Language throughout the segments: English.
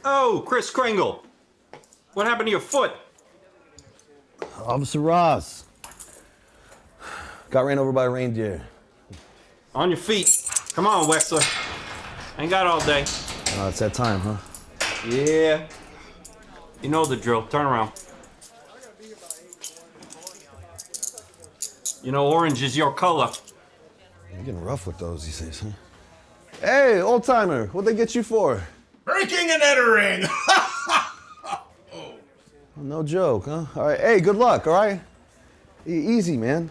Oh, Chris Kringle. What happened to your foot? Officer Ross. Got ran over by a reindeer. On your feet. Come on, Wexler. Ain't got all day. It's that time, huh? Yeah. You know the drill. Turn around. You know orange is your color. You're getting rough with those these days, huh? Hey, old timer, what'd they get you for? Breaking and entering! No joke, huh? All right, hey, good luck, all right? Easy, man.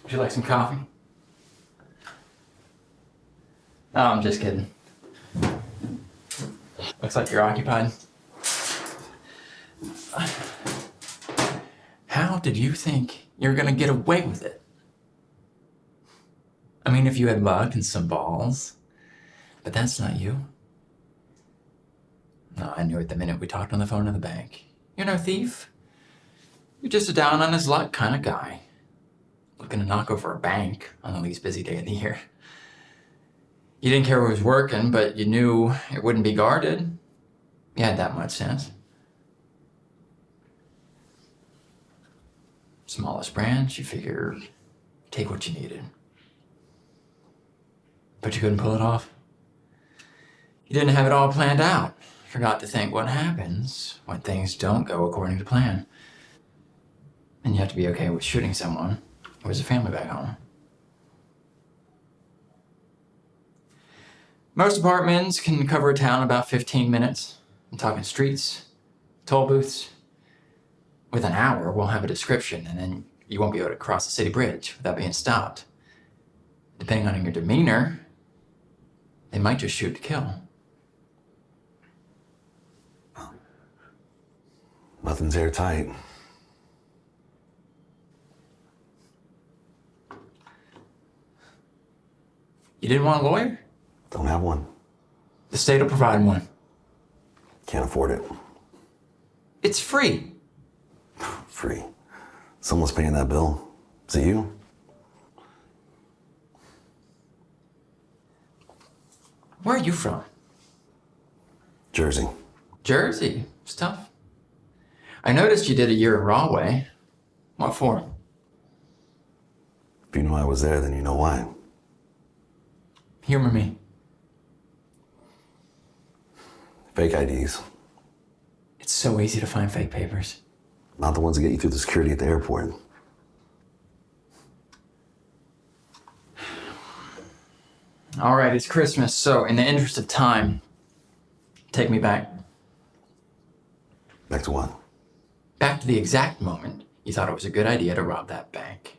Would you like some coffee? Oh, I'm just kidding. Looks like you're occupied. How did you think you were gonna get away with it? I mean, if you had luck and some balls, but that's not you. No, I knew it the minute we talked on the phone in the bank. You're no thief. You're just a down on his luck kind of guy. Looking to knock over a bank on the least busy day of the year. You didn't care who was working, but you knew it wouldn't be guarded. You had that much sense. Smallest branch, you figured take what you needed. But you couldn't pull it off. You didn't have it all planned out. Forgot to think what happens when things don't go according to plan. And you have to be okay with shooting someone who has a family back home. Most apartments can cover a town in about 15 minutes. I'm talking streets, toll booths. With an hour, we'll have a description, and then you won't be able to cross the city bridge without being stopped. Depending on your demeanor, they might just shoot to kill. Nothing's airtight. You didn't want a lawyer? Don't have one. The state will provide one. Can't afford it. It's free. Free. Someone's paying that bill. Is it you? Where are you from? Jersey. Jersey. It's tough. I noticed you did a year in Rahway. What for? If you know I was there, then you know why. Humor me. Fake IDs. It's so easy to find fake papers. Not the ones that get you through the security at the airport. All right, it's Christmas, so in the interest of time, take me back. Back to what? Back to the exact moment you thought it was a good idea to rob that bank.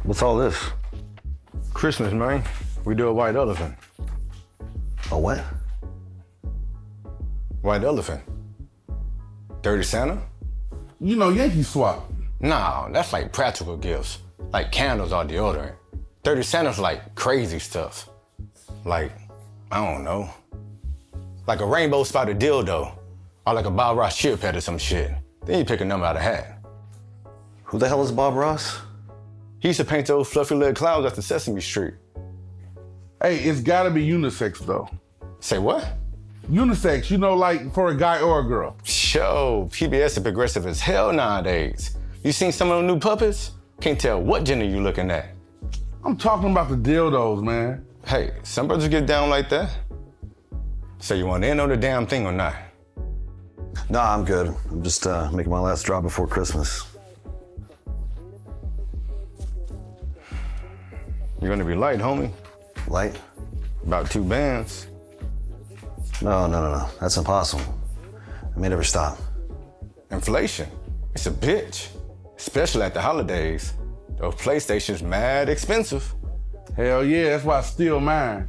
What's all this? Christmas, man. We do a white elephant. A what? White elephant. Dirty Santa? You know Yankee Swap. Nah, that's like practical gifts. Like candles or deodorant. Dirty Santa's like crazy stuff. Like, I don't know. Like a rainbow spotted dildo. Or like a Bob Ross chip head or some shit. Then you pick a number out of a hat. Who the hell is Bob Ross? He used to paint those fluffy little clouds after Sesame Street. Hey, it's gotta be unisex though. Say what? Unisex, you know, like for a guy or a girl. Show, PBS is progressive as hell nowadays. You seen some of them new puppets? Can't tell what gender you looking at. I'm talking about the dildos, man. Hey, some brothers get down like that. So you want in on the damn thing or not? Nah, I'm good. I'm just making my last drop before Christmas. You're gonna be light, homie. Light? About 2 bands. No. That's impossible. I may never stop. Inflation, it's a bitch. Especially at the holidays. Those PlayStations mad expensive. Hell yeah, that's why I steal mine.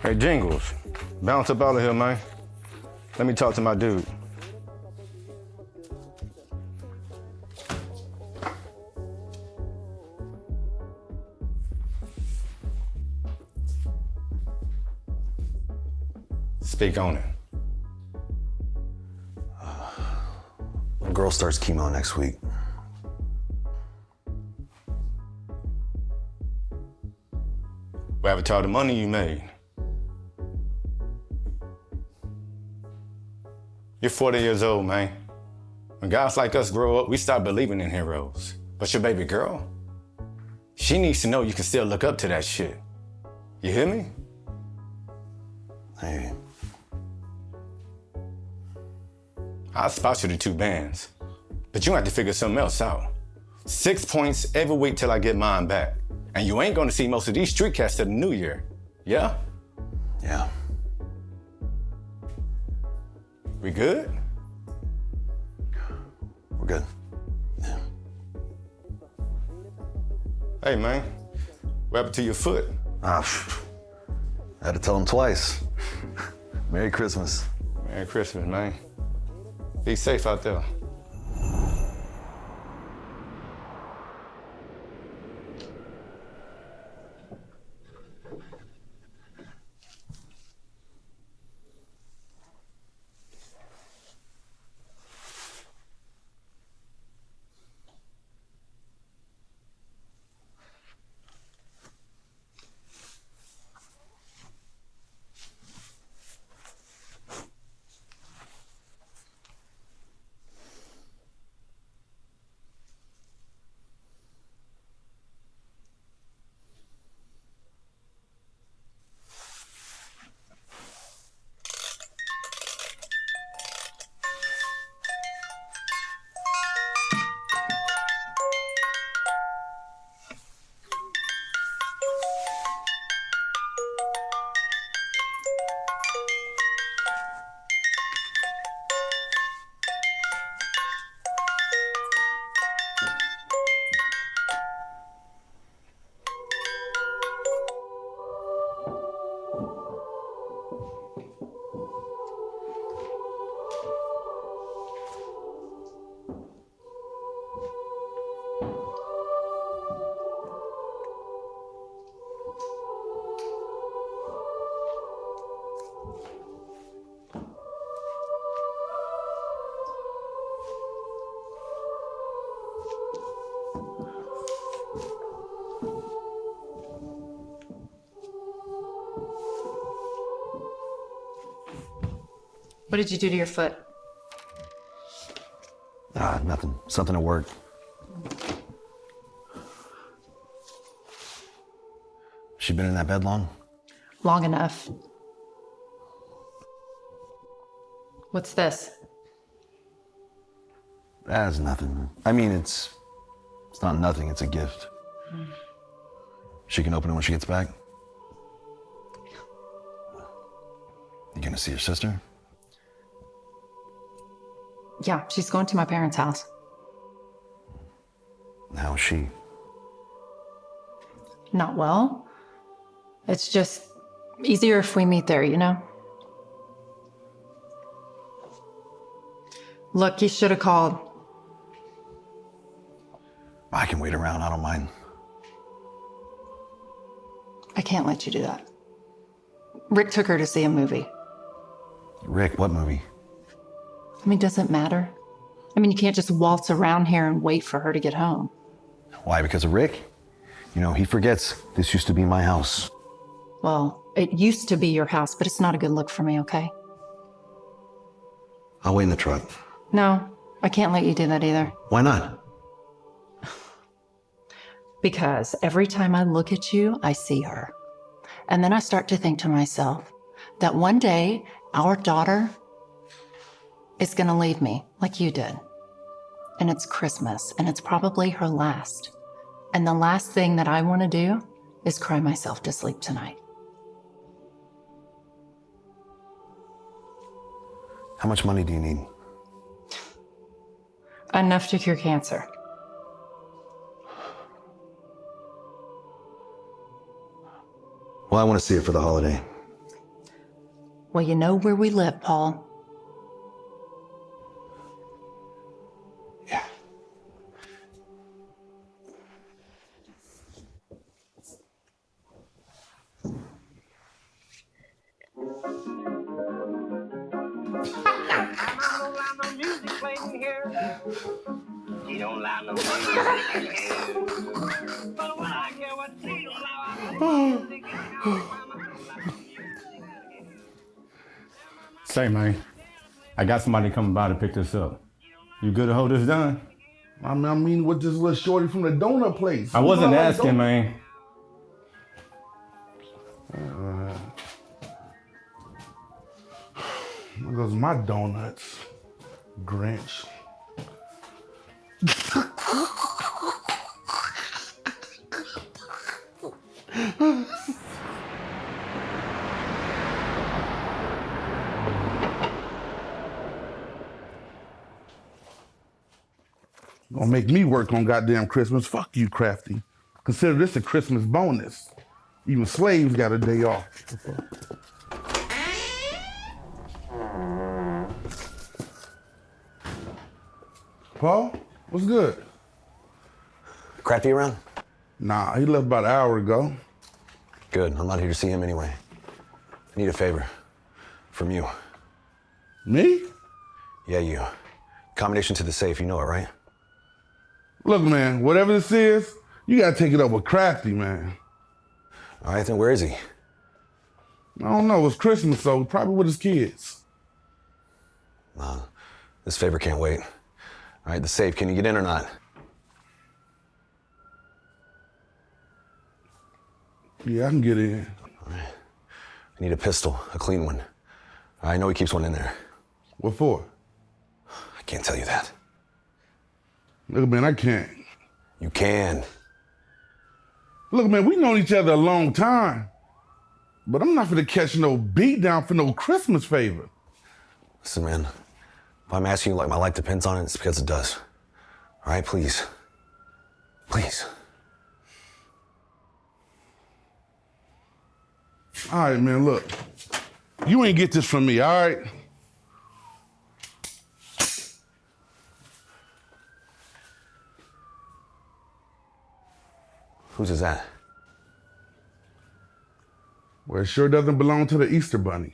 Hey, Jingles, bounce up out of here, man. Let me talk to my dude. Speak on it. The girl starts chemo next week. We haven't told the money you made. You're 40 years old, man. When guys like us grow up, we stop believing in heroes. But your baby girl, she needs to know you can still look up to that shit. You hear me? Hey, I'll spot you the 2 bands, but you have to figure something else out. 6 points every week till I get mine back. And you ain't gonna see most of these street cats till the new year. Yeah? yeah. We good? We're good. Yeah. Hey, man, what happened to your foot? I had to tell him twice. Merry Christmas. Merry Christmas, man. Be safe out there. What did you do to your foot? Nothing. Something at work. She been in that bed long? Long enough. What's this? That's nothing. I mean, it's not nothing. It's a gift. She can open it when she gets back. You gonna see your sister? Yeah, she's going to my parents' house. How is she? Not well. It's just easier if we meet there, you know? Look, you should have called. I can wait around. I don't mind. I can't let you do that. Rick took her to see a movie. Rick, what movie? I mean, does it matter? I mean, you can't just waltz around here and wait for her to get home. Why? Because of Rick? You know, he forgets this used to be my house. Well, it used to be your house, but it's not a good look for me, okay? I'll wait in the truck. No, I can't let you do that either. Why not? Because every time I look at you, I see her. And then I start to think to myself that one day our daughter is going to leave me like you did. And it's Christmas, and it's probably her last. And the last thing that I want to do is cry myself to sleep tonight. How much money do you need? Enough to cure cancer. Well, I want to see it for the holiday. Well, you know where we live, Paul. Yeah. He don't like no music here. But when I get what he don't like no music Say, man, I got somebody coming by to pick this up. You good to hold this down? I mean, with this little shorty from the donut place. I wasn't You know, like asking, donut- man. There goes my donuts. Grinch. Gonna make me work on goddamn Christmas. Fuck you, Crafty. Consider this a Christmas bonus. Even slaves got a day off. Paul, what's good? Crafty around? Nah, he left about an hour ago. Good. I'm not here to see him anyway. I need a favor. From you. Me? Yeah, you. Combination to the safe, you know it, right? Look, man, whatever this is, you gotta take it up with Crafty, man. All right, then where is he? I don't know, it's Christmas, so probably with his kids. This favor can't wait. All right, the safe, can you get in or not? Yeah, I can get in. All right. I need a pistol, a clean one. I know he keeps one in there. What for? I can't tell you that. Look, man, I can't. You can. Look, man, we known each other a long time. But I'm not gonna catch no beat down for no Christmas favor. Listen, man, if I'm asking you like my life depends on it, it's because it does. All right, please. Please. All right, man, look. You ain't get this from me, all right? Whose is that? Well, it sure doesn't belong to the Easter Bunny.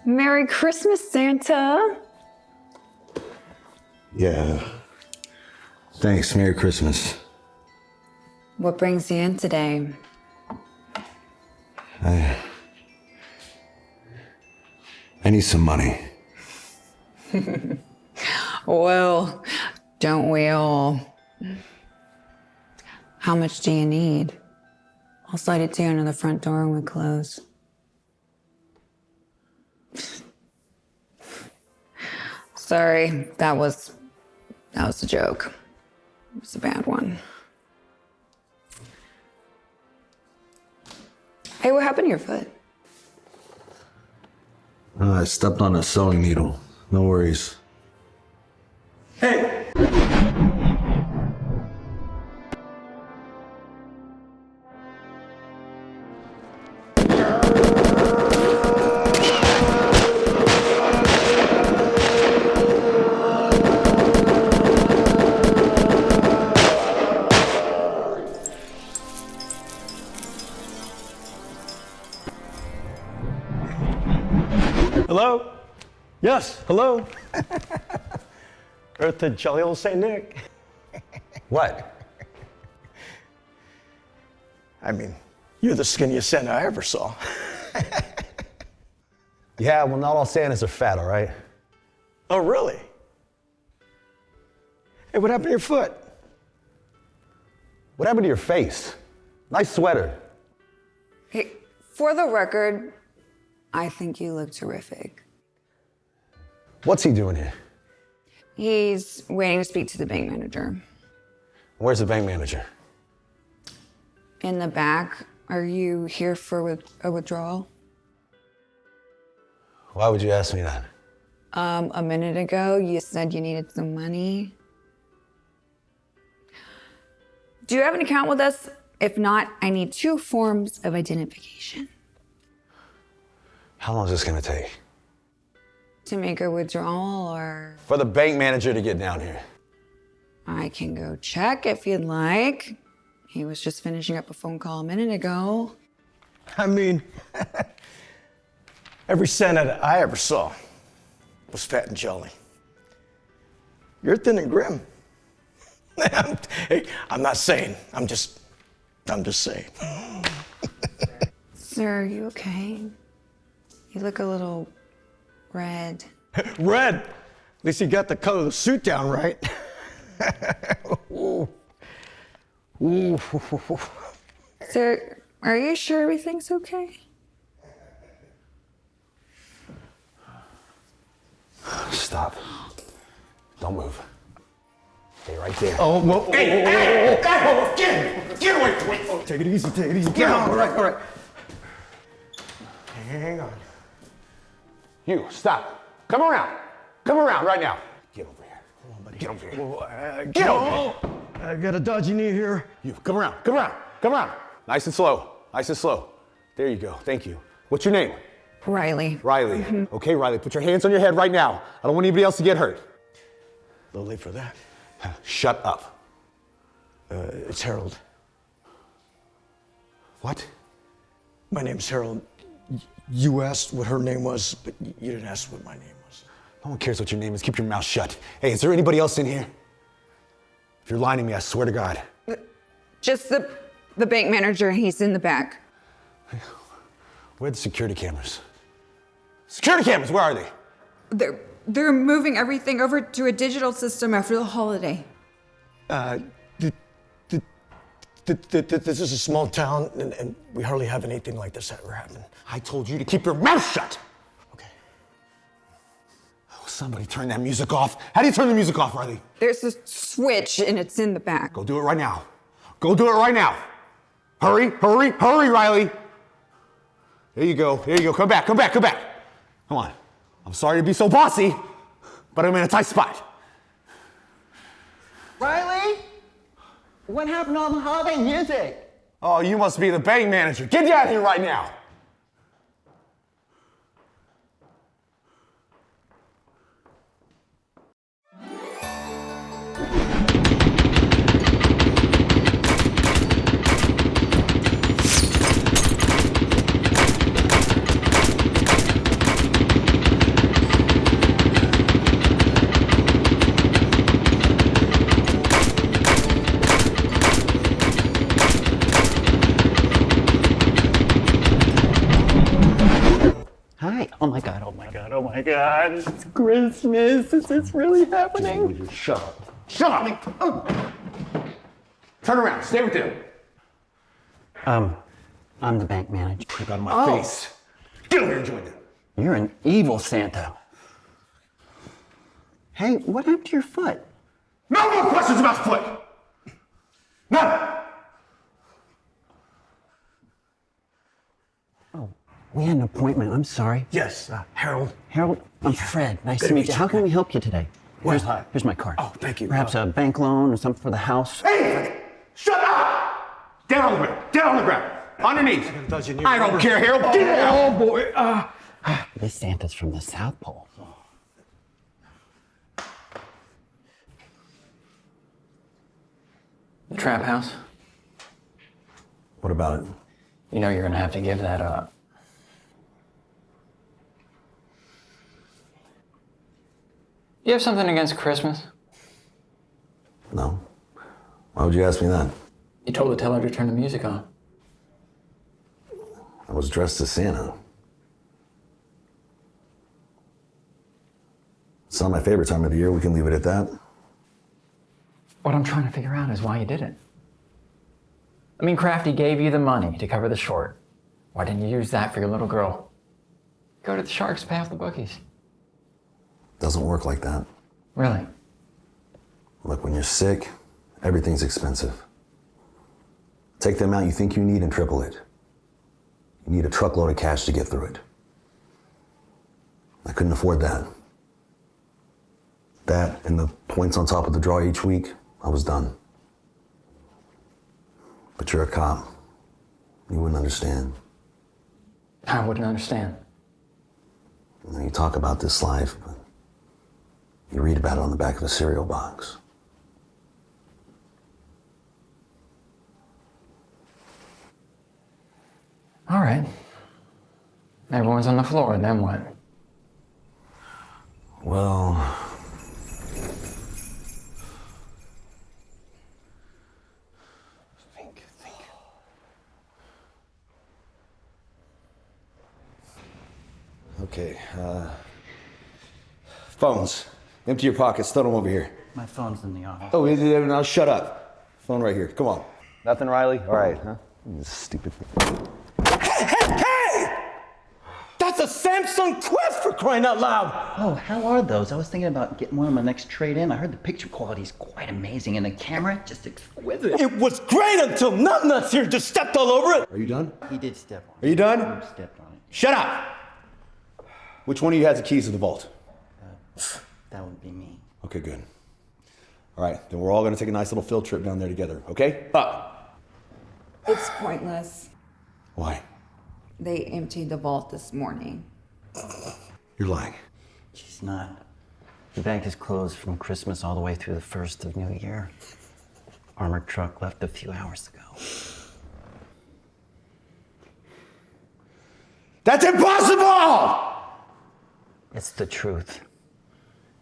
Merry Christmas, Santa. Yeah. Thanks. Merry Christmas. What brings you in today? I need some money. Well, don't we all? How much do you need? I'll slide it to you under the front door when we close. Sorry, that was a joke. It was a bad one. Hey, what happened to your foot? I stepped on a sewing needle. No worries. Hello? Yes, hello? Earth to jolly old St. Nick. What? I mean, you're the skinniest Santa I ever saw. Yeah, well, not all Santas are fat, all right? Oh, really? Hey, what happened to your foot? What happened to your face? Nice sweater. Hey, for the record, I think you look terrific. What's he doing here? He's waiting to speak to the bank manager. Where's the bank manager? In the back. Are you here for a withdrawal? Why would you ask me that? A minute ago, you said you needed some money. Do you have an account with us? If not, I need 2 forms of identification. How long is this gonna take? To make a withdrawal, or For the bank manager to get down here. I can go check if you'd like. He was just finishing up a phone call a minute ago. I mean, every senator I ever saw was fat and jolly. You're thin and grim. Hey, I'm not saying. I'm just saying. Sir, are you okay? You look a little red. Red. At least you got the color of the suit down right. Ooh. Ooh. Sir, are you sure everything's okay? Stop. Don't move. Stay right there. Oh, whoa. Hey, get away from me. Take it easy, Get on. All right. Hang on. You, stop. Come around right now. Get over here. Come on, buddy. Get over here. Whoa, Get over here. I got a dodgy knee here. You, come around. Nice and slow. There you go. Thank you. What's your name? Riley. Riley. Okay, Riley, put your hands on your head right now. I don't want anybody else to get hurt. A little late for that. Shut up. It's Harold. What? My name's Harold. You asked what her name was, but you didn't ask what my name was. No one cares what your name is. Keep your mouth shut. Hey, is there anybody else in here? If you're lying to me, I swear to God. Just the bank manager. He's in the back. Where are the security cameras? Security cameras, where are they? They're moving everything over to a digital system after the holiday. This is a small town, and we hardly have anything like this ever happen. I told you to keep your mouth shut. Okay. Oh, somebody turn that music off. How do you turn the music off, Riley? There's a switch, and it's in the back. Go do it right now. Hurry, Riley. There you go. Come back. Come on. I'm sorry to be so bossy, but I'm in a tight spot. Riley? What happened to all the holiday music? Oh, you must be the bank manager. Get down here right now. Hi. Oh my God. It's Christmas. Is this really happening? Shut up. Turn around. Stay with them. I'm the bank manager. Get out of my face. Get over here and join them. You're an evil Santa. Hey, what happened to your foot? No more questions about the foot. None. We had an appointment. I'm sorry. Yes, Harold. Harold, I'm Fred. Nice to meet you. How can we help you today? Here's my card. Oh, thank you. Perhaps a bank loan or something for the house. Hey! Shut up! Down on the ground. On your knees. I don't care, Harold. Get out! Oh, boy. This Santa's from the South Pole. The trap house? What about it? You know you're gonna have to give that up. You have something against Christmas? No. Why would you ask me that? You told the teller to turn the music on. I was dressed as Santa. It's not my favorite time of the year. We can leave it at that. What I'm trying to figure out is why you did it. I mean, Crafty gave you the money to cover the short. Why didn't you use that for your little girl? Go to the Sharks, pay off the bookies. Doesn't work like that. Really? Look, when you're sick, everything's expensive. Take the amount you think you need and triple it. You need a truckload of cash to get through it. I couldn't afford that. That and the points on top of the draw each week, I was done. But you're a cop. You wouldn't understand. I wouldn't understand. You know, you talk about this life, but you read about it on the back of a cereal box. All right. Everyone's on the floor, then what? Well... Okay, phones. Empty your pockets, throw them over here. My phone's in the office. Oh, now shut up. Phone right here, come on. Nothing, Riley? All right, huh? Stupid thing. Hey! That's a Samsung Quest for crying out loud! Oh, how are those? I was thinking about getting one on my next trade-in. I heard the picture quality is quite amazing and the camera just exquisite. It was great until Nuts here just stepped all over it! Are you done? He did step on it. Are you done? He stepped on it. Shut up! Which one of you has the keys to the vault? That would be me. Okay, good. All right, then we're all gonna take a nice little field trip down there together, okay? Up! It's pointless. Why? They emptied the vault this morning. You're lying. She's not. The bank is closed from Christmas all the way through the 1st of New Year. Armored truck left a few hours ago. That's impossible! It's the truth.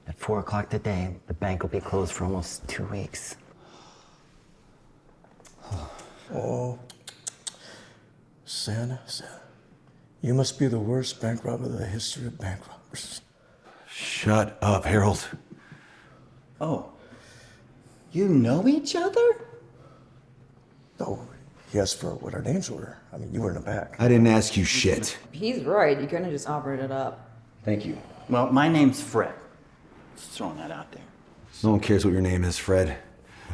At 4 o'clock today, the bank will be closed for almost 2 weeks. Oh, Santa, you must be the worst bank robber in the history of bank robbers. Shut up, Harold. Oh, you know each other? Oh, he asked for what our names were. I mean, you were in the back. I didn't ask you shit. He's right. You couldn't have just offered it up. Thank you. Well, my name's Fred. Just throwing that out there. No one cares what your name is, Fred.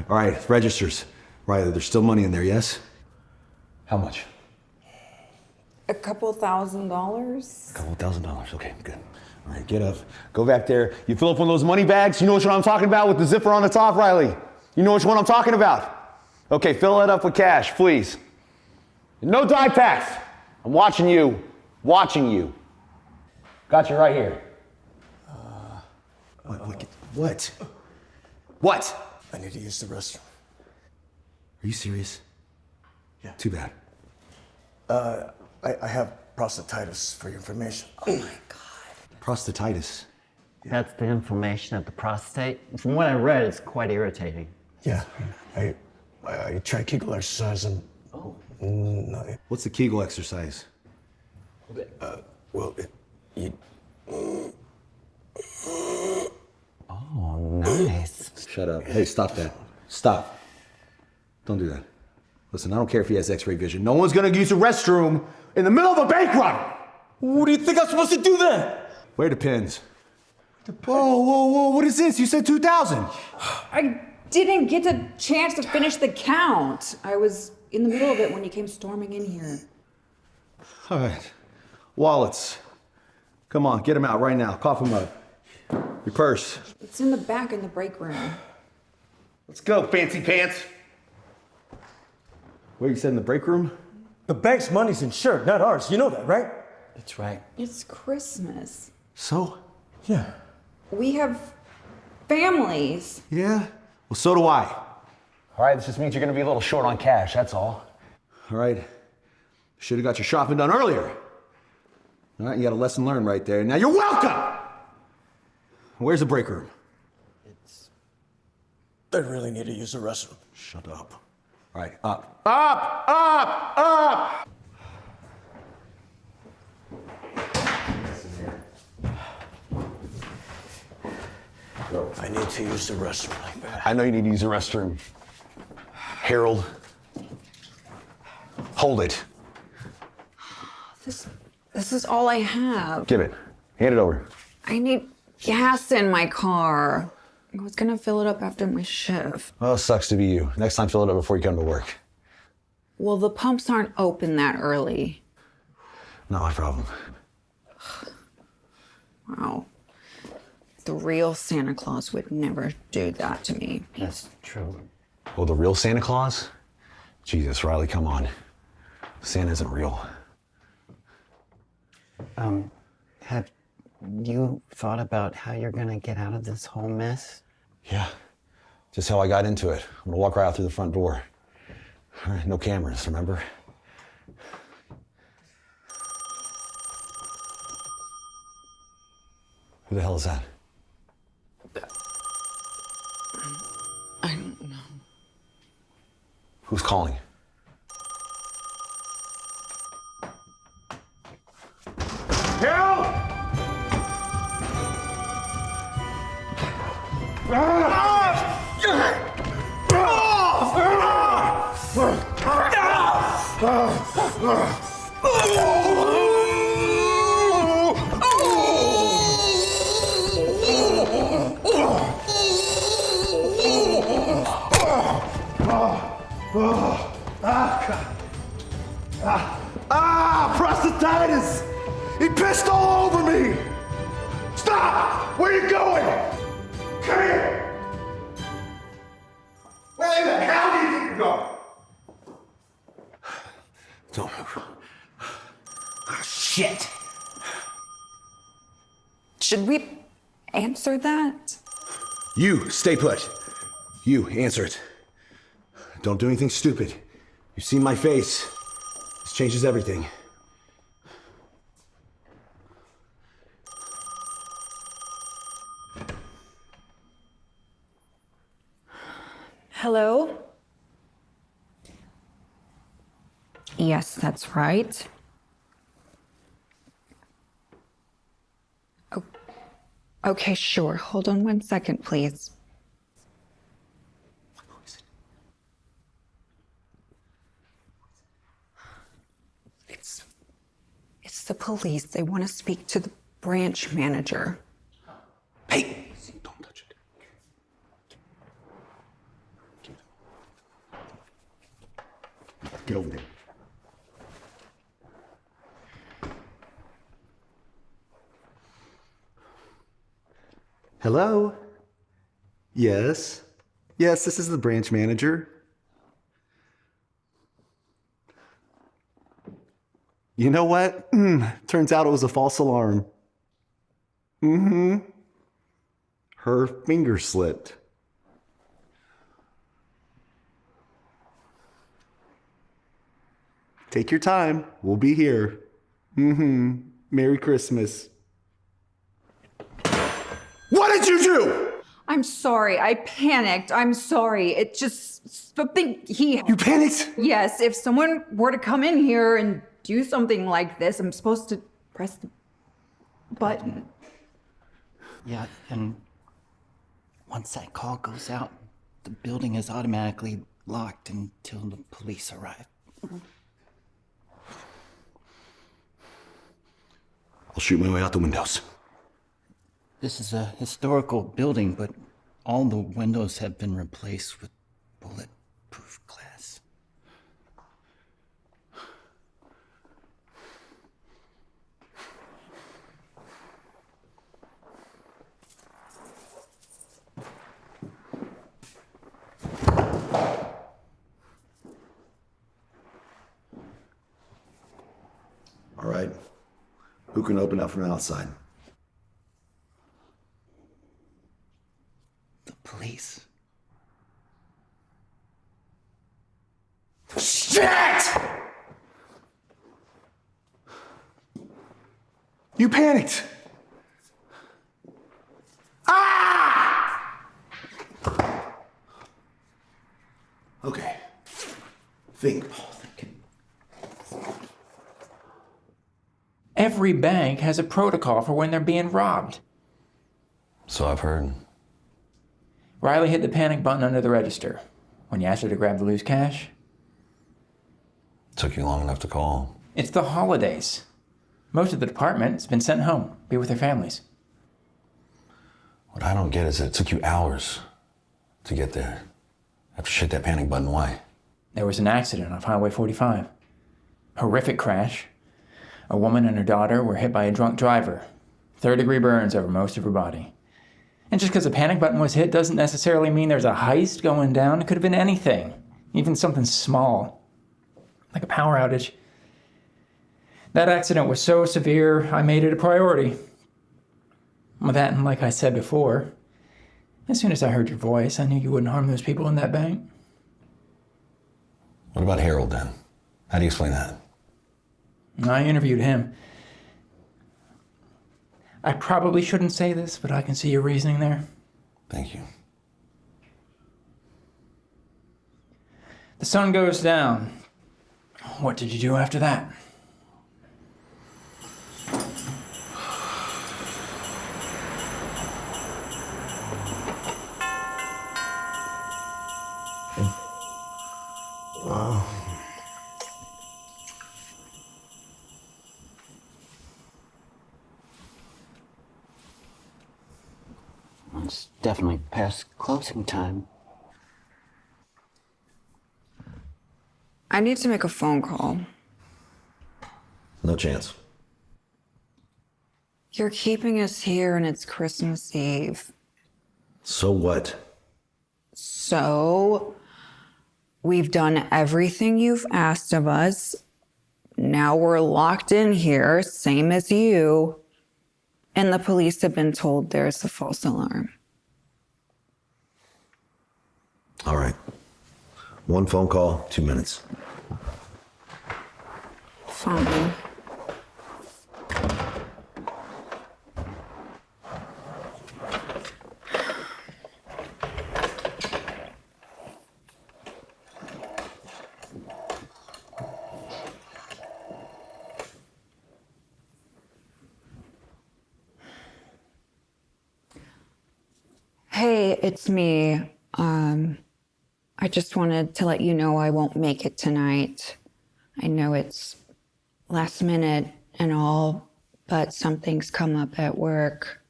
All right, registers. Riley, there's still money in there, yes? How much? $2,000. A couple $1,000. Okay, good. All right, get up. Go back there. You fill up one of those money bags. You know which one I'm talking about with the zipper on the top, Riley? You know which one I'm talking about? Okay, fill it up with cash, please. No die packs. I'm watching you. Watching you. Got you right here. What? What? I need to use the restroom. Are you serious? Yeah. Too bad. I have prostatitis for your information. Oh my God. Prostatitis. That's the inflammation of the prostate. From what I read, it's quite irritating. Yeah, I tried Kegel exercise and... Oh. No, What's the Kegel exercise? well, Oh, nice. Shut up. Hey, stop that. Stop. Don't do that. Listen, I don't care if he has x-ray vision. No one's gonna use a restroom in the middle of a bank robbery. What do you think I'm supposed to do then? Where are the pins? Whoa, what is this? You said 2,000. I didn't get a chance to finish the count. I was in the middle of it when you came storming in here. All right. Wallets. Come on, get them out right now. Cough them up. Your purse. It's in the back in the break room. Let's go, fancy pants. Where you said in the break room? The bank's money's insured, not ours. You know that, right? That's right. It's Christmas. So? Yeah. We have families. Yeah? Well, so do I. All right, this just means you're gonna be a little short on cash, that's all. All right. Should have got your shopping done earlier. All right, you got a lesson learned right there. Now you're welcome! Where's the break room? I really need to use the restroom. Shut up. All right, up. Up! I need to use the restroom like that. I know you need to use the restroom. Harold, hold it. This is all I have. Give it. Hand it over. I need gas in my car. I was gonna fill it up after my shift. Well, it sucks to be you. Next time, fill it up before you come to work. Well, the pumps aren't open that early. Not my problem. Wow. The real Santa Claus would never do that to me. That's true. Oh, the real Santa Claus? Jesus, Riley, come on. Santa isn't real. Have you thought about how you're gonna get out of this whole mess? Yeah, just how I got into it. I'm gonna walk right out through the front door. All right, no cameras, remember? Who the hell is that? I don't know. Who's calling? Help! Prostatitis! He pissed all over me! Stop! Where are you going? Come here! Where the hell do you think you're going? Don't move. Ah, shit! Should we answer that? You, stay put. You, answer it. Don't do anything stupid. You've seen my face. This changes everything. Hello? Yes, that's right. Oh, okay, sure. Hold on 1 second, please. It's the police. They want to speak to the branch manager. Hey! Don't touch it. Get over there. Hello? Yes? Yes, this is the branch manager. You know what? Turns out it was a false alarm. Her finger slipped. Take your time. We'll be here. Merry Christmas. What did you do? I'm sorry. I panicked. I'm sorry. It just something You panicked? Yes, if someone were to come in here and do something like this, I'm supposed to press the button. Yeah, and once that call goes out, the building is automatically locked until the police arrive. I'll shoot my way out the windows. This is a historical building, but all the windows have been replaced with bulletproof glass. All right. Who can open up from outside? The police. Shit! You panicked. Ah! Okay. Think. Every bank has a protocol for when they're being robbed. So I've heard. Riley hit the panic button under the register. When you asked her to grab the loose cash, Took you long enough to call. it's the holidays. Most of the department's been sent home, be with their families. What I don't get is that it took you hours to get there. After she hit that panic button, why? There was an accident off Highway 45. Horrific crash. A woman and her daughter were hit by a drunk driver. 3rd-degree burns over most of her body. And just because a panic button was hit doesn't necessarily mean there's a heist going down. It could have been anything, even something small, like a power outage. That accident was so severe, I made it a priority. With that, and like I said before, as soon as I heard your voice, I knew you wouldn't harm those people in that bank. What about Harold then? How do you explain that? I interviewed him. I probably shouldn't say this, but I can see your reasoning there. Thank you. The sun goes down. What did you do after that? It's definitely past closing time. I need to make a phone call. No chance. You're keeping us here and it's Christmas Eve. So what? So, we've done everything you've asked of us. Now we're locked in here, same as you. And the police have been told there's a false alarm. All right. One phone call, 2 minutes. Fine. Hey, it's me. I just wanted to let you know I won't make it tonight. I know it's last minute and all, but something's come up at work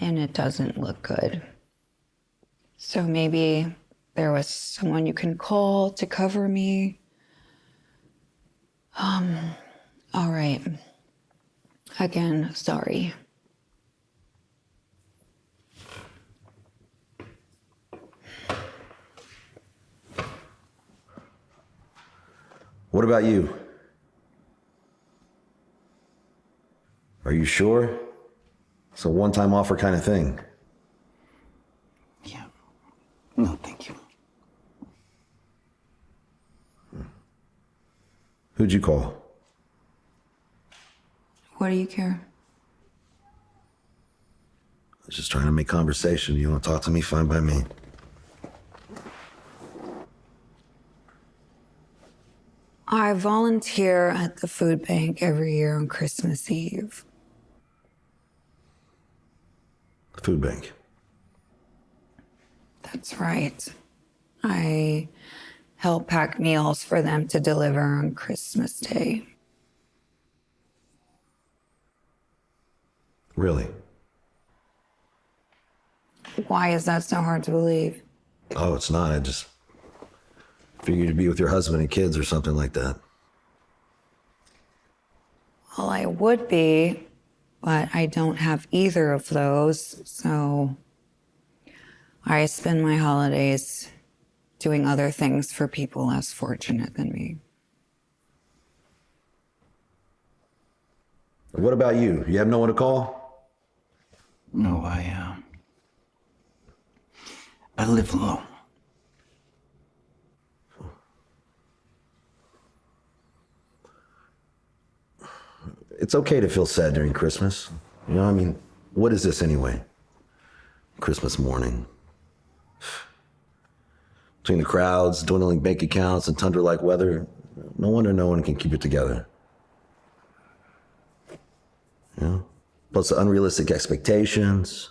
and it doesn't look good. So maybe there was someone you can call to cover me. All right. Again, sorry. What about you? Are you sure? It's a one-time offer kind of thing. Yeah. No, thank you. Who'd you call? What do you care? I was just trying to make conversation. You want to talk to me? Fine by me. I volunteer at the food bank every year on Christmas Eve. The food bank. That's right. I help pack meals for them to deliver on Christmas Day. Really? Why is that so hard to believe? Oh, it's not. I just figured you'd be with your husband and kids or something like that. Well, I would be, but I don't have either of those, so I spend my holidays doing other things for people less fortunate than me. What about you? You have no one to call? No, I live alone. It's okay to feel sad during Christmas. You know, I mean, what is this anyway? Christmas morning. Between the crowds, dwindling bank accounts, and tundra-like weather, no wonder no one can keep it together. You know? Plus the unrealistic expectations,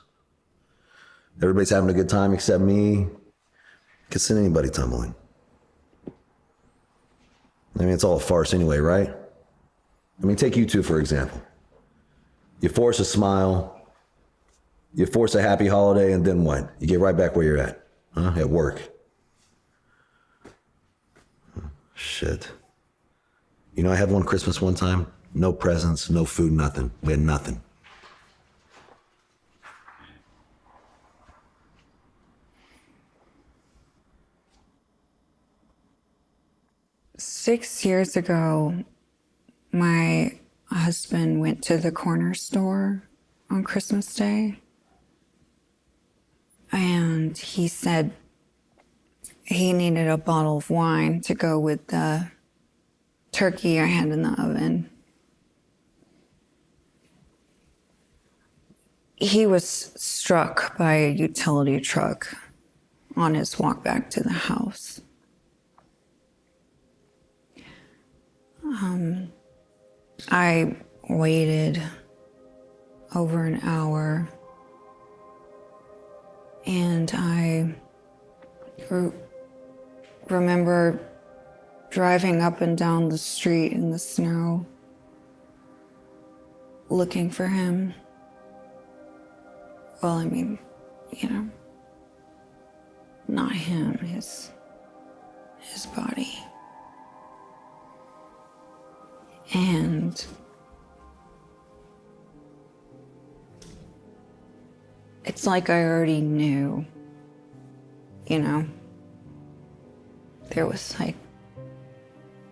Everybody's having a good time except me. Could send anybody tumbling. I mean, it's all a farce anyway, right? I mean, take you two, for example. You force a smile, you force a happy holiday, and then what? You get right back where you're at, huh? At work. Shit. You know, I had one Christmas one time, no presents, no food, nothing. We had nothing. Six years ago, my husband went to the corner store on Christmas Day, and he said he needed a bottle of wine to go with the turkey I had in the oven. He was struck by a utility truck on his walk back to the house. I waited over an hour, and I remember driving up and down the street in the snow, looking for him. Well, I mean, you know, not him, his body. And it's like I already knew, you know. There was like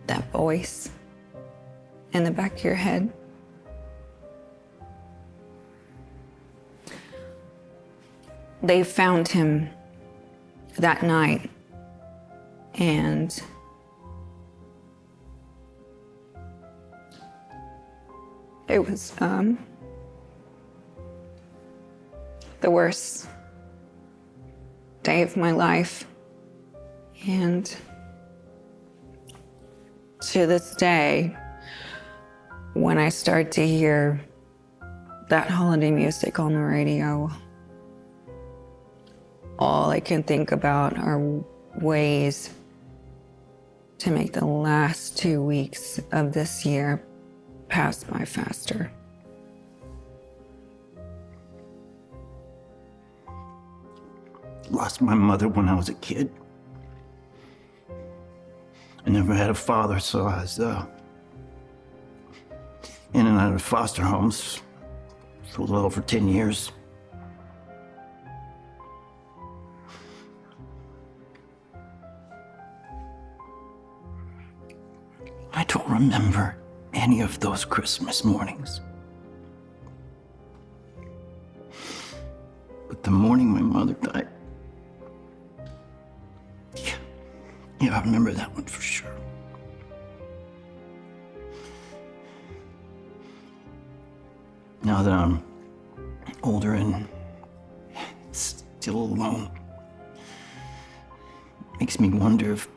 that voice in the back of your head. They found him that night, and it was the worst day of my life. And to this day, when I start to hear that holiday music on the radio, all I can think about are ways to make the last 2 weeks of this year pass by faster. Lost my mother when I was a kid. I never had a father, so I was in and out of foster homes for a little over 10 years. I don't remember any of those Christmas mornings. But the morning my mother died, yeah, I remember that one for sure. Now that I'm older and still alone, makes me wonder if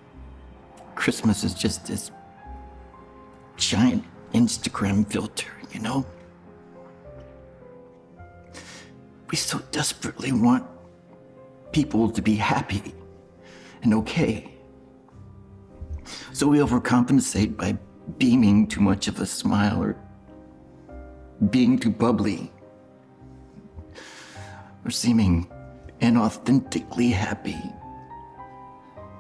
Christmas is just this giant Instagram filter, you know? We so desperately want people to be happy and okay. So we overcompensate by beaming too much of a smile or being too bubbly or seeming inauthentically happy.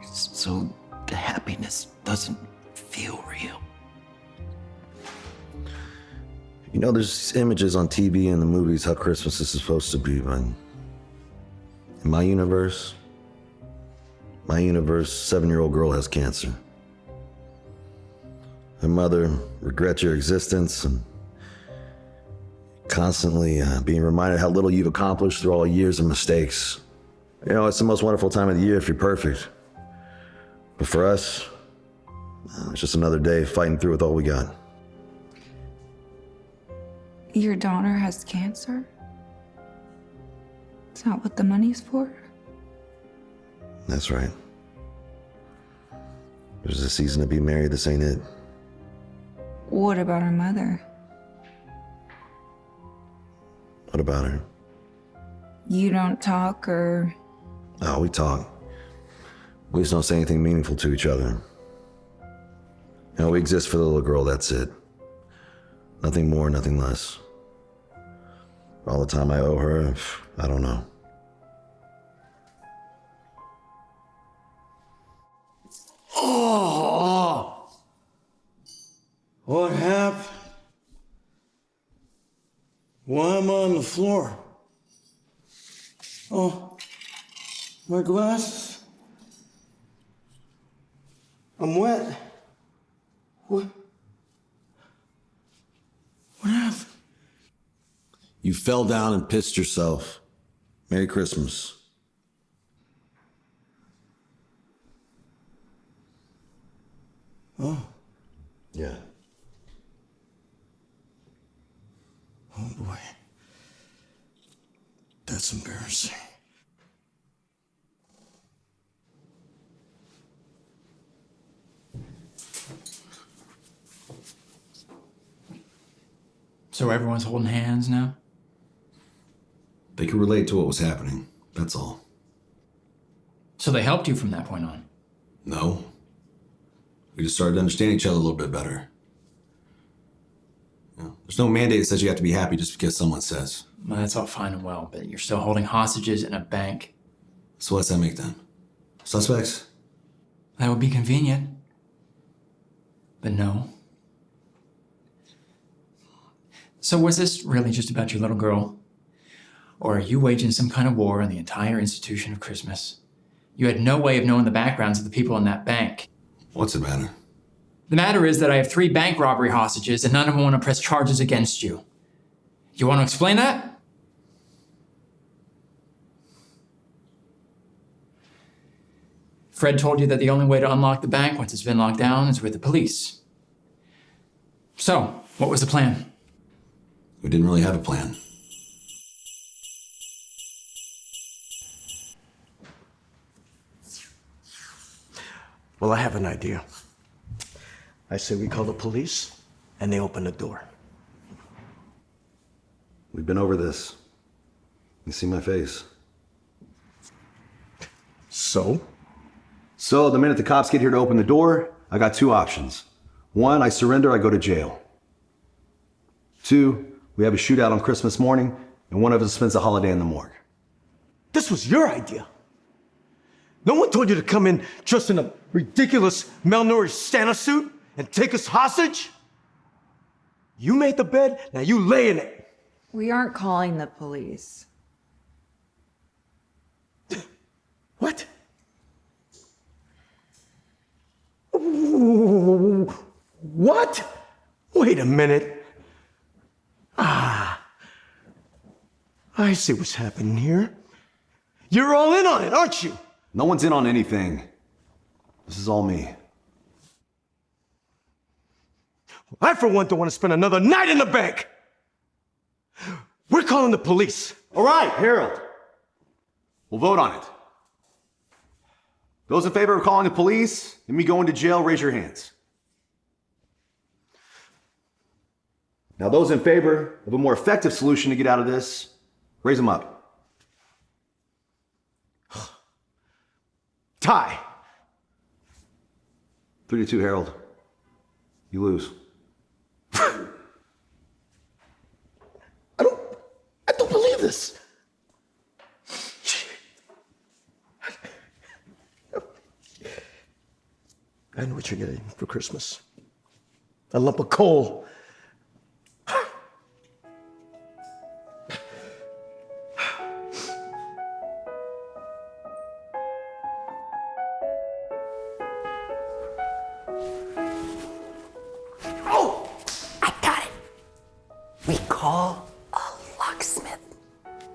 So the happiness doesn't feel real. You know, there's images on TV and the movies how Christmas is supposed to be, but in my universe, 7-year-old girl has cancer. Her mother regrets your existence and constantly being reminded how little you've accomplished through all years of mistakes. You know, it's the most wonderful time of the year if you're perfect. But for us, it's just another day fighting through with all we got. Your daughter has cancer? Is that what the money's for? That's right. There's a season to be married, this ain't it. What about her mother? What about her? You don't talk or... Oh, we talk. We just don't say anything meaningful to each other. You know, we exist for the little girl, that's it. Nothing more, nothing less. All the time I owe her, I don't know. Oh! What happened? Why am I on the floor? Oh, my glasses. I'm wet. What happened? You fell down and pissed yourself. Merry Christmas. Oh. Yeah. Oh boy. That's embarrassing. So everyone's holding hands now? They could relate to what was happening, that's all. So they helped you from that point on? No. We just started to understand each other a little bit better. You know, there's no mandate that says you have to be happy just because someone says. Well, that's all fine and well, but you're still holding hostages in a bank. So what's that make them? Suspects? That would be convenient. But no. So was this really just about your little girl? Or are you waging some kind of war on the entire institution of Christmas? You had no way of knowing the backgrounds of the people in that bank. What's the matter? The matter is that I have 3 bank robbery hostages and none of them want to press charges against you. You want to explain that? Fred told you that the only way to unlock the bank once it's been locked down is with the police. So, what was the plan? We didn't really have a plan. Well, I have an idea. I say we call the police, and they open the door. We've been over this. You see my face. So? So, the minute the cops get here to open the door, I got 2 options. 1, I surrender, I go to jail. 2, we have a shootout on Christmas morning, and one of us spends the holiday in the morgue. This was your idea. No one told you to come in dressed in a ridiculous malnourished Santa suit and take us hostage? You made the bed, now you lay in it. We aren't calling the police. What? What? Wait a minute. I see what's happening here. You're all in on it, aren't you? No one's in on anything. This is all me. I, for one, don't want to spend another night in the bank. We're calling the police. All right, Harold. We'll vote on it. Those in favor of calling the police and me going to jail, raise your hands. Now, those in favor of a more effective solution to get out of this, raise them up. Tie. 3-2, Harold. You lose. I don't believe this. I know what you're getting for Christmas. A lump of coal. Oh, I got it. We call a locksmith.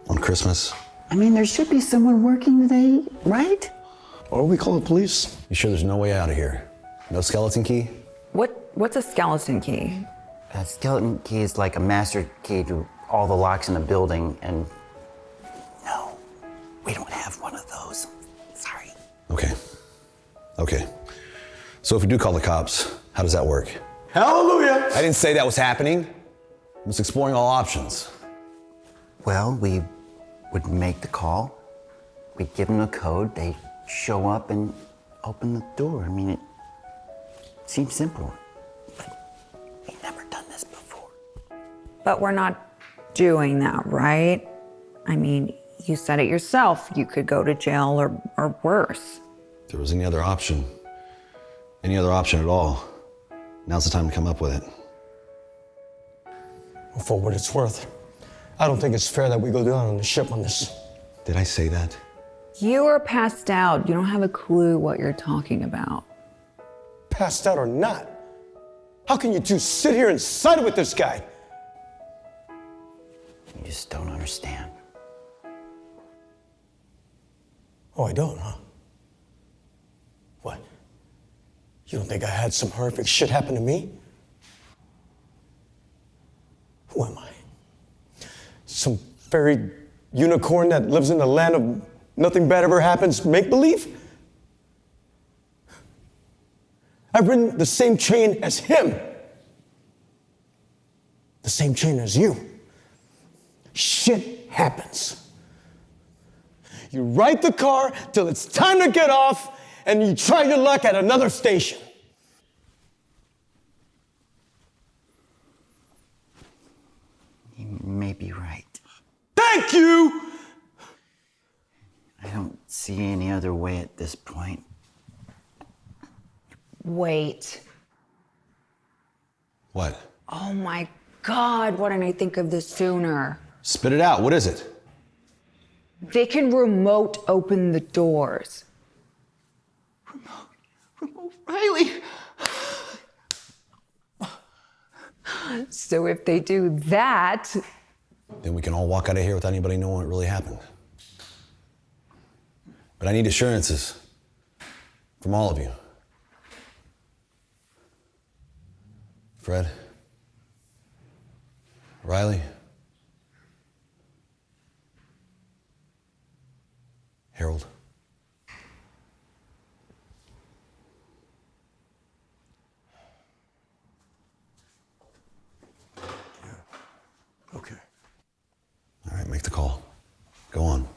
On Christmas? I mean, there should be someone working today, right? Or we call the police. You sure there's no way out of here? No skeleton key? What's a skeleton key? A skeleton key is like a master key to all the locks in the building, and No, we don't have one of those. Sorry. Okay. So if we do call the cops, how does that work? Hallelujah! I didn't say that was happening. I was exploring all options. well, we would make the call. We'd give them a code. They'd show up and open the door. I mean, it seems simple. But we've never done this before. But we're not doing that, right? I mean, you said it yourself. You could go to jail or worse. If there was any other option at all, now's the time to come up with it. Well, for what it's worth, I don't think it's fair that we go down on the ship on this. Did I say that? You are passed out. You don't have a clue what you're talking about. Passed out or not, how can you two sit here and side with this guy? You just don't understand. Oh, I don't, huh? What? You don't think I had some horrific shit happen to me? Who am I? Some fairy unicorn that lives in the land of nothing bad ever happens, make-believe? I've ridden the same chain as him. The same chain as you. Shit happens. You ride the car till it's time to get off, and you try your luck at another station. You may be right. Thank you! I don't see any other way at this point. Wait. What? Oh my God, why didn't I think of this sooner? Spit it out. What is it? They can remote open the doors. Remote Riley. So if they do that, Then we can all walk out of here without anybody knowing what really happened. But I need assurances from all of you. Fred, Riley, Harold. Okay. All right, make the call. Go on.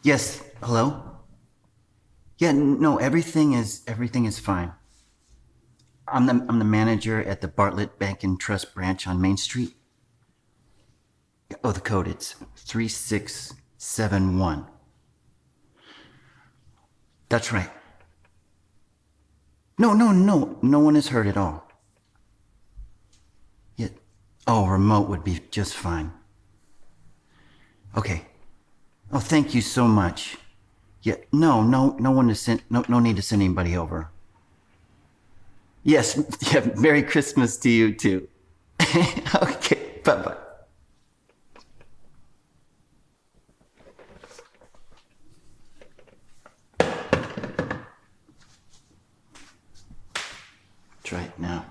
Yes, hello? Yeah, no, everything is fine. I'm the manager at the Bartlett Bank and Trust branch on Main Street. Oh, the code, it's 3671. That's right. No one is hurt at all. Yeah. Oh, remote would be just fine. Okay. Oh, thank you so much. Yeah, no one to send, no need to send anybody over. Yes, yeah, Merry Christmas to you too. Okay, bye-bye. Try it now.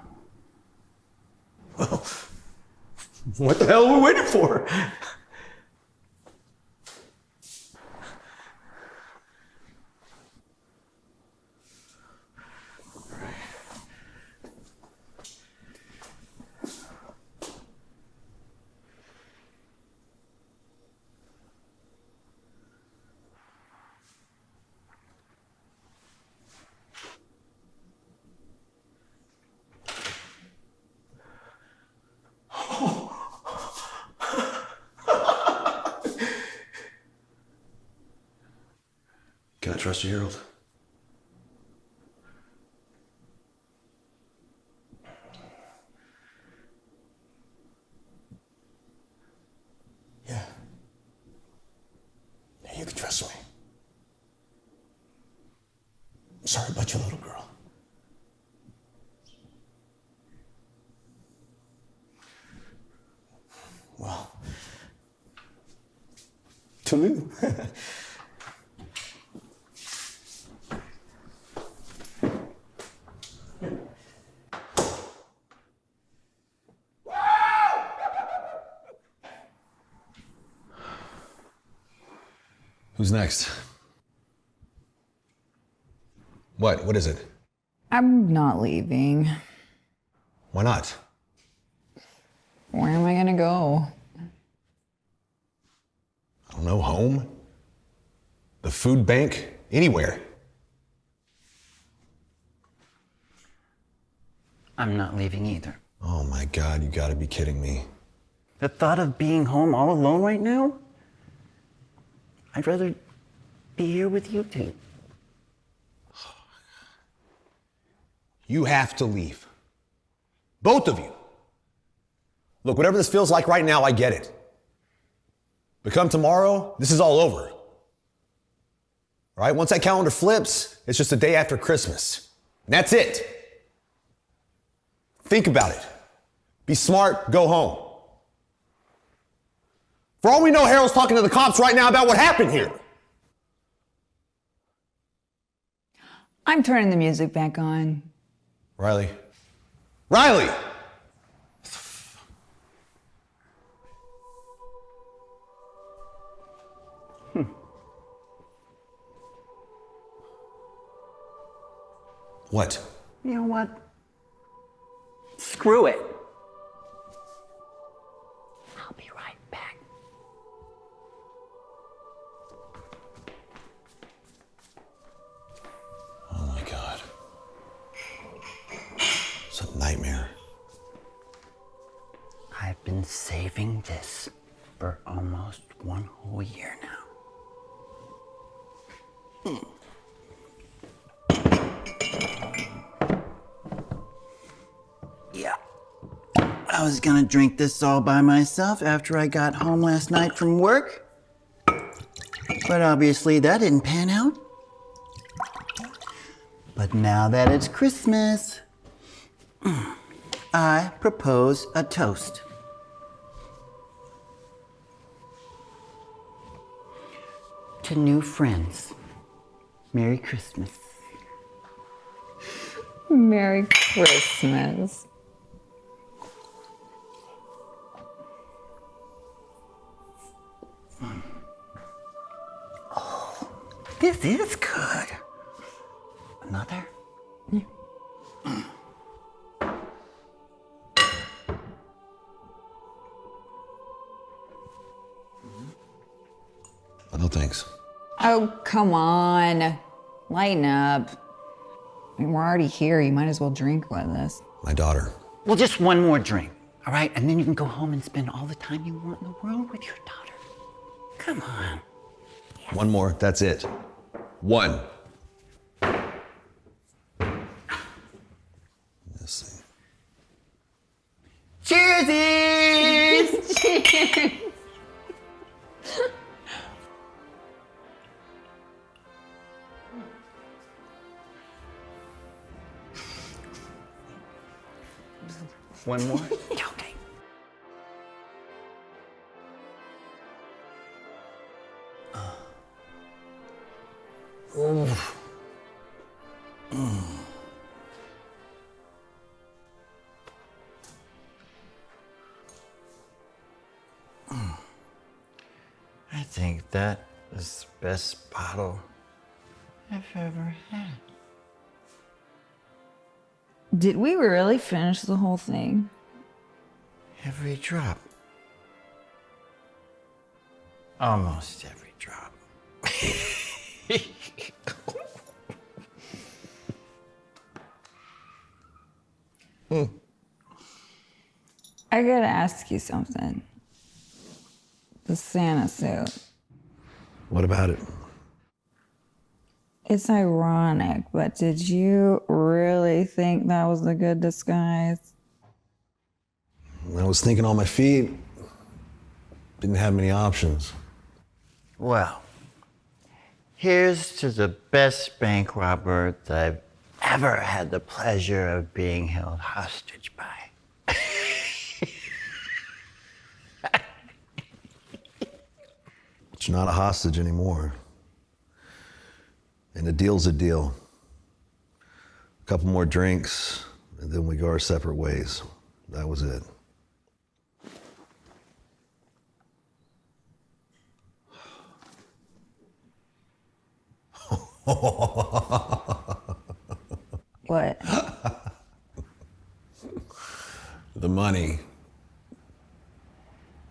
Well, what the hell are we waiting for? Can I trust you, Harold? Yeah. Yeah, you can trust me. I'm sorry about your little girl. Well, Tulu. Who's next? What is it? I'm not leaving. Why not? Where am I gonna go? I don't know, home? The food bank? Anywhere. I'm not leaving either. Oh my God, you gotta be kidding me. The thought of being home all alone right now? I'd rather be here with you two. You have to leave. Both of you. Look, whatever this feels like right now, I get it. But come tomorrow, this is all over. All right? Once that calendar flips, it's just the day after Christmas. And that's it. Think about it. Be smart, go home. For all we know, Harold's talking to the cops right now about what happened here. I'm turning the music back on. Riley. Riley! What? You know what? Screw it. I'll be right back. Oh my God. It's a nightmare. I've been saving this for almost 1 whole year now. Yeah. I was gonna drink this all by myself after I got home last night from work. But obviously that didn't pan out. But now that it's Christmas, I propose a toast. To new friends. Merry Christmas. Merry Christmas. Oh, this is good. Another? No thanks. Oh, come on. Lighten up. I mean, we're already here. You might as well drink with us. My daughter. Well, just one more drink, all right? And then you can go home and spend all the time you want in the world with your daughter. Come on. One more, that's it. One. Let's see. Cheersies! Cheers! One more? Okay. I think that is the best bottle I've ever had. Did we really finish the whole thing? Every drop. Almost every drop. I gotta ask you something. The Santa suit. What about it? It's ironic, but did you really think that was a good disguise? I was thinking on my feet. Didn't have many options. Well, here's to the best bank robber that I've ever had the pleasure of being held hostage by. But you're not a hostage anymore. And a deal's a deal. A couple more drinks, and then we go our separate ways. That was it. What? The money.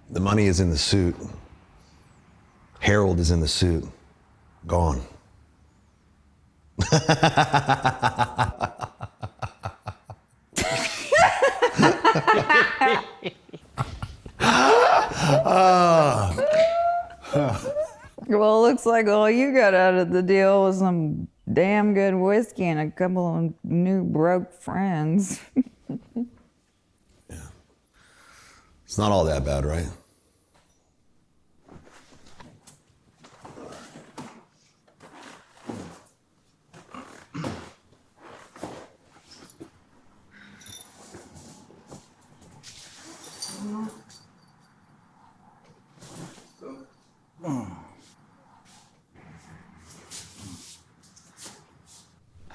The money is in the suit. Harold is in the suit. Gone. Well, looks like all you got out of the deal was some damn good whiskey and a couple of new broke friends. It's not all that bad, right?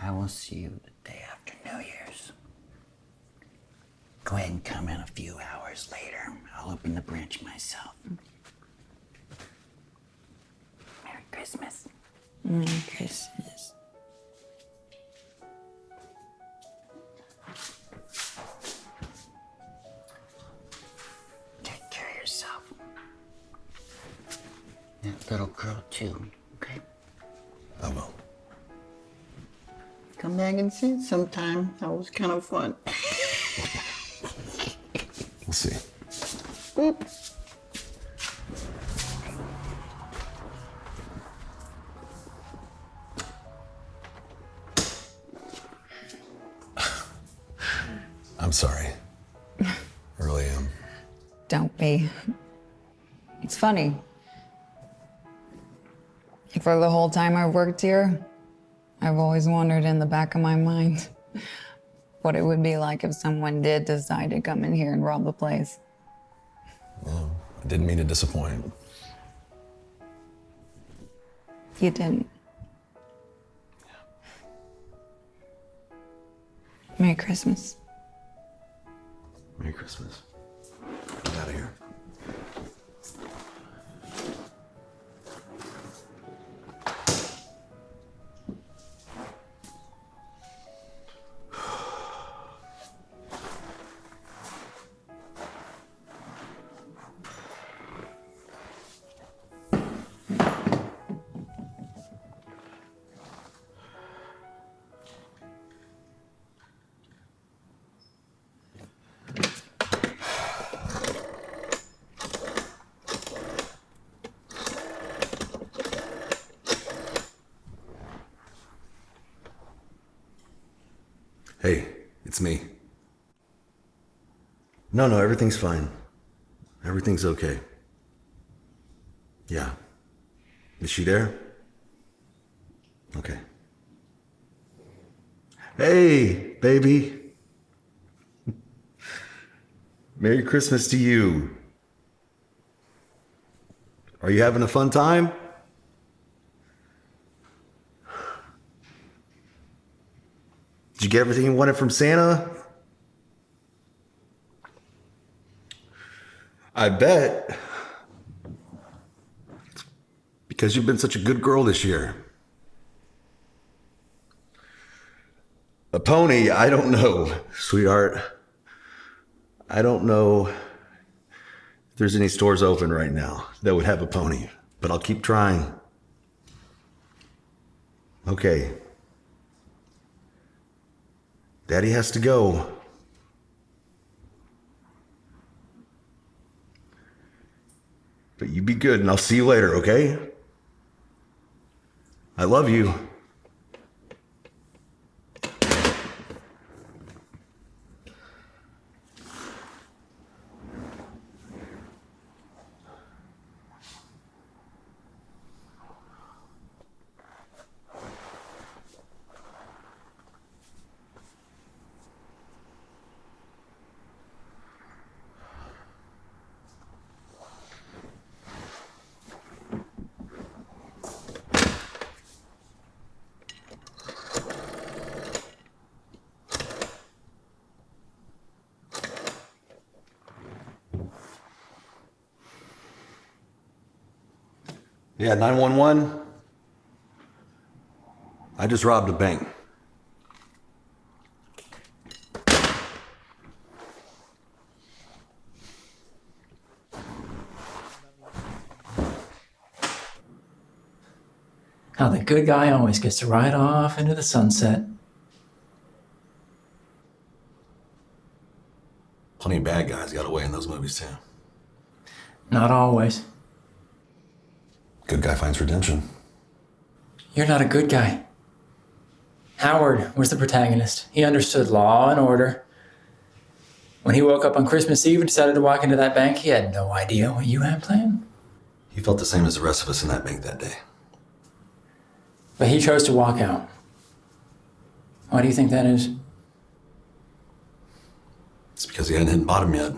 I will see you the day after New Year's. Go ahead and come in a few hours later. I'll open the branch myself. Merry Christmas. Merry Christmas. Take care of yourself. That little girl too, okay? I will. Come back and see it sometime. That was kind of fun. We'll see. Boop. I'm sorry. I really am. Don't be. It's funny. For the whole time I've worked here, I've always wondered in the back of my mind what it would be like if someone did decide to come in here and rob the place. Well, I didn't mean to disappoint. You didn't. Merry Christmas. Merry Christmas. Get out of here. Hey, it's me. No, everything's fine. Everything's okay. Yeah. Is she there? Okay. Hey, baby. Merry Christmas to you. Are you having a fun time? Did you get everything you wanted from Santa? I bet. Because you've been such a good girl this year. A pony, I don't know, sweetheart. I don't know if there's any stores open right now that would have a pony, but I'll keep trying. Okay. Daddy has to go. But you be good and I'll see you later, okay? I love you. Yeah, 911. I just robbed a bank. How the good guy always gets to ride off into the sunset. Plenty of bad guys got away in those movies too. Not always. Good guy finds redemption. You're not a good guy. Howard was the protagonist. He understood law and order. When he woke up on Christmas Eve and decided to walk into that bank, he had no idea what you had planned. He felt the same as the rest of us in that bank that day. But he chose to walk out. Why do you think that is? It's because he hadn't hit bottom yet.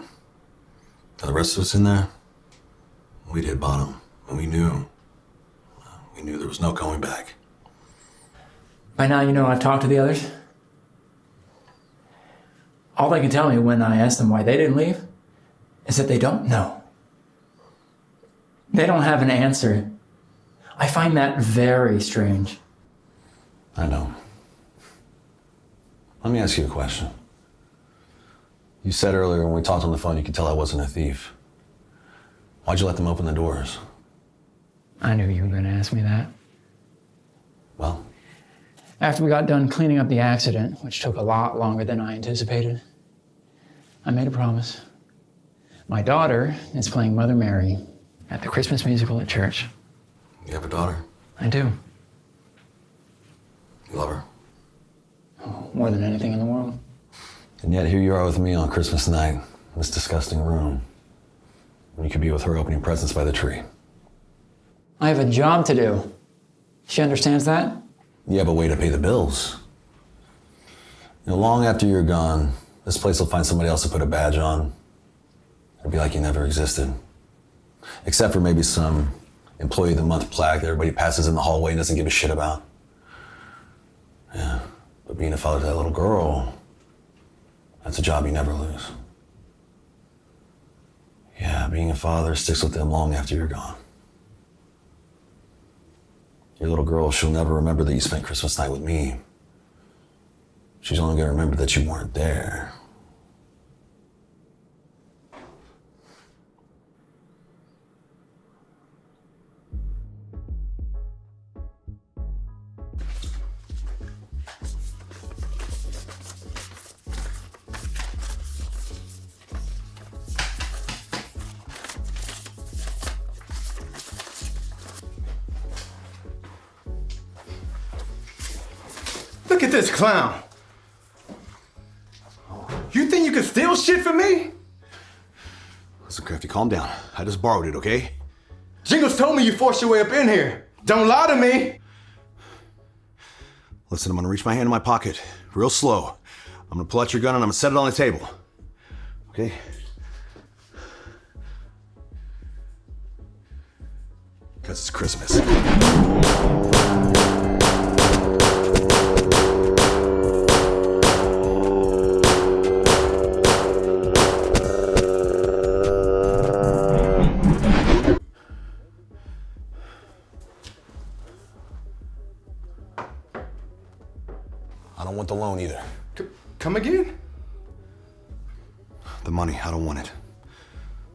For the rest of us in there, we'd hit bottom. And we knew there was no going back. By now you know I've talked to the others. All they can tell me when I ask them why they didn't leave is that they don't know. They don't have an answer. I find that very strange. I know. Let me ask you a question. You said earlier when we talked on the phone you could tell I wasn't a thief. Why'd you let them open the doors? I knew you were going to ask me that. Well? After we got done cleaning up the accident, which took a lot longer than I anticipated, I made a promise. My daughter is playing Mother Mary at the Christmas musical at church. You have a daughter? I do. You love her? Oh, more than anything in the world. And yet here you are with me on Christmas night, in this disgusting room, when you could be with her opening presents by the tree. I have a job to do. She understands that? You have a way to pay the bills. You know, long after you're gone, this place will find somebody else to put a badge on. It'll be like you never existed. Except for maybe some Employee of the Month plaque that everybody passes in the hallway and doesn't give a shit about. Yeah, but being a father to that little girl, that's a job you never lose. Yeah, being a father sticks with them long after you're gone. Your little girl, she'll never remember that you spent Christmas night with me. She's only gonna remember that you weren't there. Look at this clown. You think you can steal shit from me? Listen, Crafty, calm down. I just borrowed it, okay? Jingles told me you forced your way up in here. Don't lie to me. Listen, I'm gonna reach my hand in my pocket, real slow. I'm gonna pull out your gun and I'm gonna set it on the table. Okay? Because it's Christmas. I don't want the loan either. Come again? The money, I don't want it.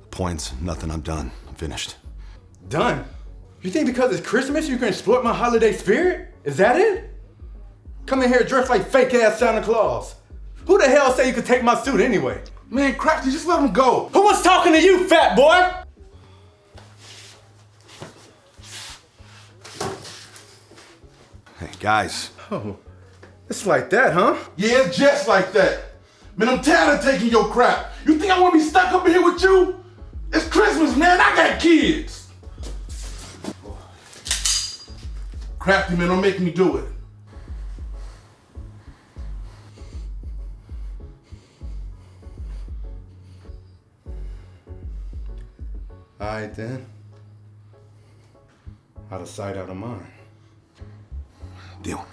The points, nothing, I'm done. I'm finished. Done? You think because it's Christmas you can exploit my holiday spirit? Is that it? Come in here dressed like fake ass Santa Claus. Who the hell say you could take my suit anyway? Man, Crafty, just let him go. Who was talking to you, fat boy? Hey, guys. Oh, it's like that, huh? Yeah, it's just like that. Man, I'm tired of taking your crap. You think I want to be stuck up in here with you? It's Christmas, man. I got kids. Crafty, man, don't make me do it. All right, then. Out of sight, out of mind. Deal.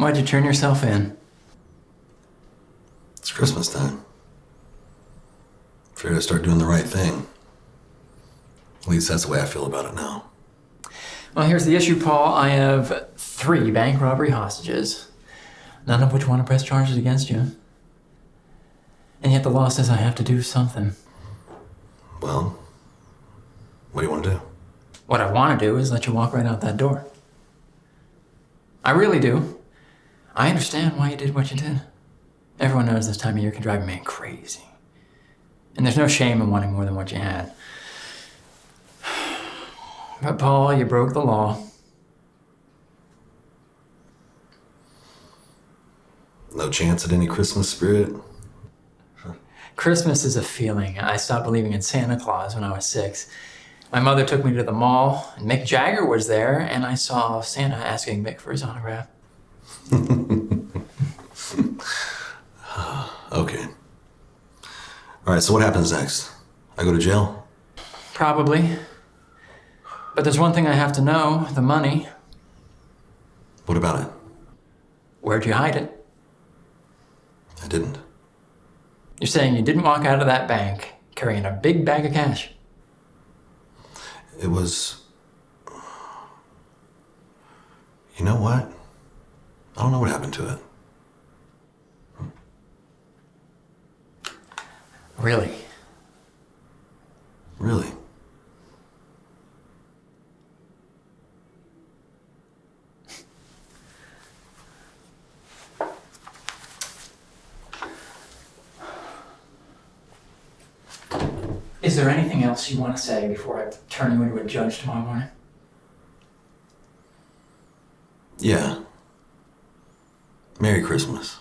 Why'd you turn yourself in? It's Christmas time. Figured I'd start doing the right thing. At least that's the way I feel about it now. Well, here's the issue, Paul. I have 3 bank robbery hostages, none of which want to press charges against you. And yet the law says I have to do something. Well, what do you want to do? What I want to do is let you walk right out that door. I really do. I understand why you did what you did. Everyone knows this time of year can drive a man crazy. And there's no shame in wanting more than what you had. But Paul, you broke the law. No chance at any Christmas spirit? Christmas is a feeling. I stopped believing in Santa Claus when I was 6. My mother took me to the mall, and Mick Jagger was there, and I saw Santa asking Mick for his autograph. Okay. All right, so what happens next? I go to jail? Probably. But there's one thing I have to know, the money. What about it? Where'd you hide it? I didn't. You're saying you didn't walk out of that bank carrying a big bag of cash? It was... You know what? I don't know what happened to it. Really? Really? Is there anything else you want to say before I turn you into a judge tomorrow morning? Yeah. Merry Christmas.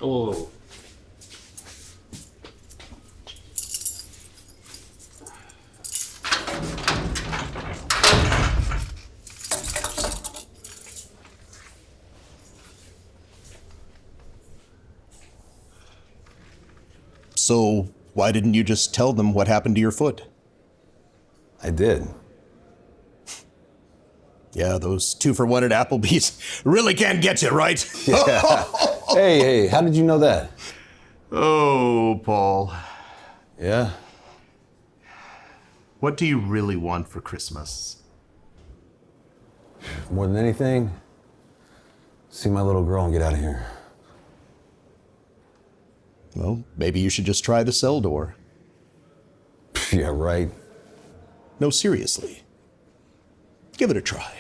Oh. So, why didn't you just tell them what happened to your foot? I did. Yeah, those 2-for-1 at Applebee's really can't get you, right? Yeah. Hey, how did you know that? Oh, Paul. Yeah? What do you really want for Christmas? More than anything, see my little girl and get out of here. Well, maybe you should just try the cell door. Yeah, right. No, seriously. Give it a try.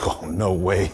Oh, no way.